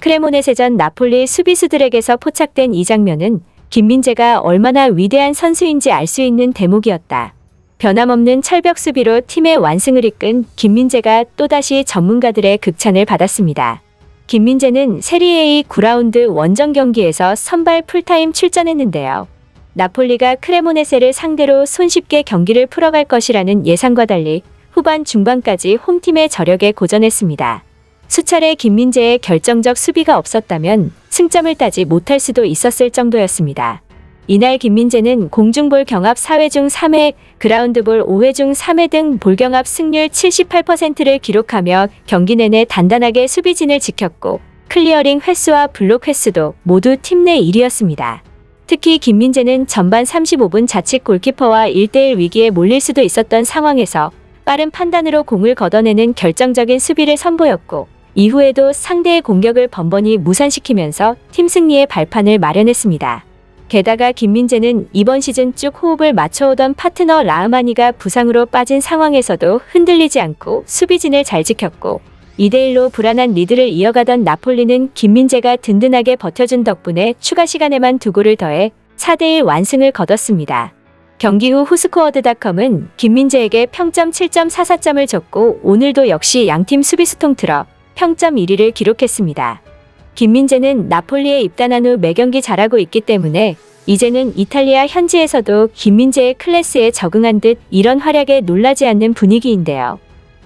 크레모네세전 나폴리 수비수들에게서 포착된 이 장면은 김민재가 얼마나 위대한 선수인지 알 수 있는 대목이었다. 변함없는 철벽 수비로 팀의 완승을 이끈 김민재가 또다시 전문가들의 극찬을 받았습니다. 김민재는 세리에 A 9라운드 원정 경기에서 선발 풀타임 출전했는데요. 나폴리가 크레모네세를 상대로 손쉽게 경기를 풀어갈 것이라는 예상과 달리 후반 중반까지 홈팀의 저력에 고전했습니다. 수차례 김민재의 결정적 수비가 없었다면 승점을 따지 못할 수도 있었을 정도였습니다. 이날 김민재는 공중볼 경합 4회 중 3회, 그라운드볼 5회 중 3회 등 볼 경합 승률 78%를 기록하며 경기 내내 단단하게 수비진을 지켰고 클리어링 횟수와 블록 횟수도 모두 팀 내 1위였습니다. 특히 김민재는 전반 35분 자칫 골키퍼와 1대1 위기에 몰릴 수도 있었던 상황에서 빠른 판단으로 공을 걷어내는 결정적인 수비를 선보였고 이후에도 상대의 공격을 번번이 무산시키면서 팀 승리의 발판을 마련했습니다. 게다가 김민재는 이번 시즌 쭉 호흡을 맞춰오던 파트너 라흐마니가 부상으로 빠진 상황에서도 흔들리지 않고 수비진을 잘 지켰고 2대1로 불안한 리드를 이어가던 나폴리는 김민재가 든든하게 버텨준 덕분에 추가 시간에만 2골을 더해 4대1 완승을 거뒀습니다. 경기 후 후스코어드닷컴은 김민재에게 평점 7.44점을 줬고 오늘도 역시 양팀 수비수 통틀어 평점 1위를 기록했습니다. 김민재는 나폴리에 입단한 후 매경기 잘하고 있기 때문에 이제는 이탈리아 현지에서도 김민재의 클래스에 적응한 듯 이런 활약에 놀라지 않는 분위기인데요.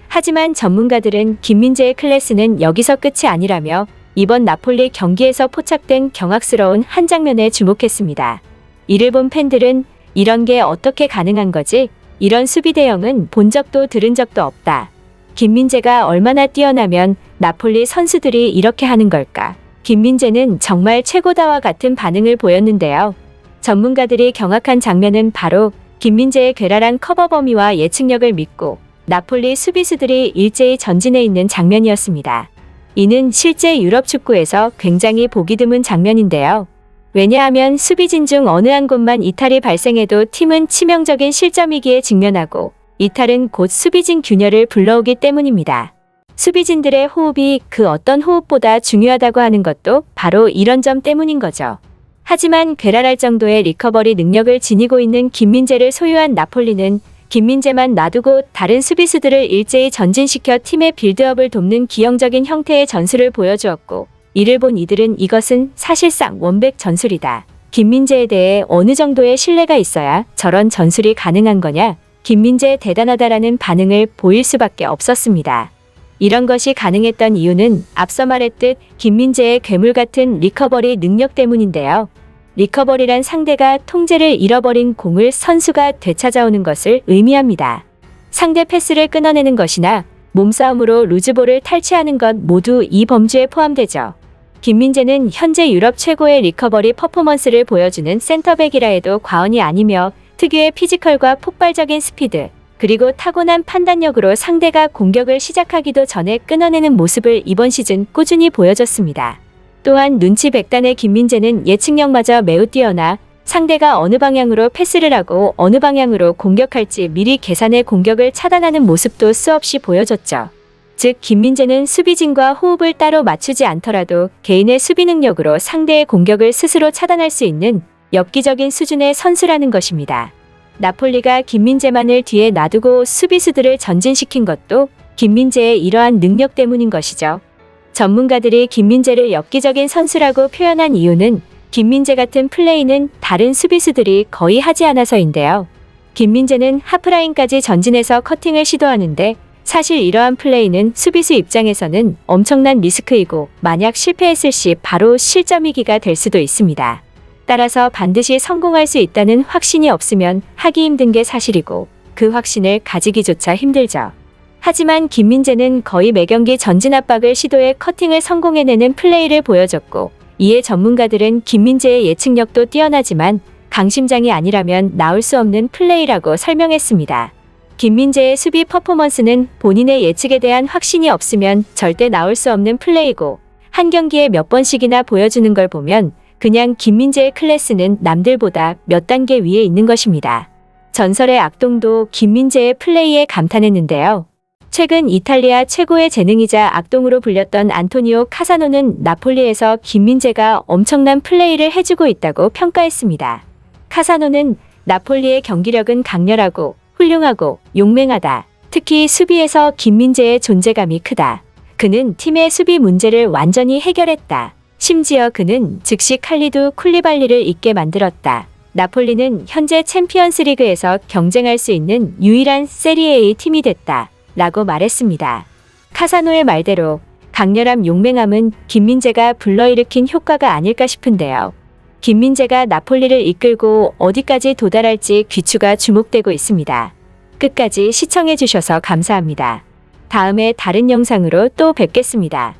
하지만 전문가들은 김민재의 클래스는 여기서 끝이 아니라며 이번 나폴리 경기에서 포착된 경악스러운 한 장면에 주목했습니다. 이를 본 팬들은 이런 게 어떻게 가능한 거지? 이런 수비 대형은 본 적도 들은 적도 없다. 김민재가 얼마나 뛰어나면 나폴리 선수들이 이렇게 하는 걸까? 김민재는 정말 최고다와 같은 반응을 보였는데요. 전문가들이 경악한 장면은 바로 김민재의 괴랄한 커버 범위와 예측력을 믿고 나폴리 수비수들이 일제히 전진해 있는 장면이었습니다. 이는 실제 유럽 축구에서 굉장히 보기 드문 장면인데요. 왜냐하면 수비진 중 어느 한 곳만 이탈이 발생해도 팀은 치명적인 실점 위기에 직면하고 이탈은 곧 수비진 균열을 불러오기 때문입니다. 수비진들의 호흡이 그 어떤 호흡보다 중요하다고 하는 것도 바로 이런 점 때문인 거죠. 하지만 괴랄할 정도의 리커버리 능력을 지니고 있는 김민재를 소유한 나폴리는 김민재만 놔두고 다른 수비수들을 일제히 전진시켜 팀의 빌드업을 돕는 기형적인 형태의 전술을 보여주었고 이를 본 이들은 이것은 사실상 원백 전술이다. 김민재에 대해 어느 정도의 신뢰가 있어야 저런 전술이 가능한 거냐? 김민재 대단하다라는 반응을 보일 수밖에 없었습니다. 이런 것이 가능했던 이유는 앞서 말했듯 김민재의 괴물 같은 리커버리 능력 때문인데요. 리커버리란 상대가 통제를 잃어버린 공을 선수가 되찾아오는 것을 의미합니다. 상대 패스를 끊어내는 것이나 몸싸움으로 루즈볼을 탈취하는 것 모두 이 범주에 포함되죠. 김민재는 현재 유럽 최고의 리커버리 퍼포먼스를 보여주는 센터백이라 해도 과언이 아니며 특유의 피지컬과 폭발적인 스피드, 그리고 타고난 판단력으로 상대가 공격을 시작하기도 전에 끊어내는 모습을 이번 시즌 꾸준히 보여줬습니다. 또한 눈치 백단의 김민재는 예측력마저 매우 뛰어나 상대가 어느 방향으로 패스를 하고 어느 방향으로 공격할지 미리 계산해 공격을 차단하는 모습도 수없이 보여줬죠. 즉 김민재는 수비진과 호흡을 따로 맞추지 않더라도 개인의 수비 능력으로 상대의 공격을 스스로 차단할 수 있는 엽기적인 수준의 선수라는 것입니다. 나폴리가 김민재만을 뒤에 놔두고 수비수들을 전진시킨 것도 김민재의 이러한 능력 때문인 것이죠. 전문가들이 김민재를 엽기적인 선수라고 표현한 이유는 김민재 같은 플레이는 다른 수비수들이 거의 하지 않아서인데요. 김민재는 하프라인까지 전진해서 커팅을 시도하는데 사실 이러한 플레이는 수비수 입장에서는 엄청난 리스크이고 만약 실패했을 시 바로 실점 위기가 될 수도 있습니다. 따라서 반드시 성공할 수 있다는 확신이 없으면 하기 힘든 게 사실이고 그 확신을 가지기조차 힘들죠. 하지만 김민재는 거의 매경기 전진 압박을 시도해 커팅을 성공해내는 플레이를 보여줬고 이에 전문가들은 김민재의 예측력도 뛰어나지만 강심장이 아니라면 나올 수 없는 플레이라고 설명했습니다. 김민재의 수비 퍼포먼스는 본인의 예측에 대한 확신이 없으면 절대 나올 수 없는 플레이고 한 경기에 몇 번씩이나 보여주는 걸 보면 그냥 김민재의 클래스는 남들보다 몇 단계 위에 있는 것입니다. 전설의 악동도 김민재의 플레이에 감탄했는데요. 최근 이탈리아 최고의 재능이자 악동으로 불렸던 안토니오 카사노는 나폴리에서 김민재가 엄청난 플레이를 해주고 있다고 평가했습니다. 카사노는 나폴리의 경기력은 강렬하고 훌륭하고 용맹하다. 특히 수비에서 김민재의 존재감이 크다. 그는 팀의 수비 문제를 완전히 해결했다. 심지어 그는 즉시 칼리두 쿨리발리를 있게 만들었다. 나폴리는 현재 챔피언스 리그에서 경쟁할 수 있는 유일한 세리에A 팀이 됐다. 라고 말했습니다. 카사노의 말대로 강렬함 용맹함은 김민재가 불러일으킨 효과가 아닐까 싶은데요. 김민재가 나폴리를 이끌고 어디까지 도달할지 귀추가 주목되고 있습니다. 끝까지 시청해주셔서 감사합니다. 다음에 다른 영상으로 또 뵙겠습니다.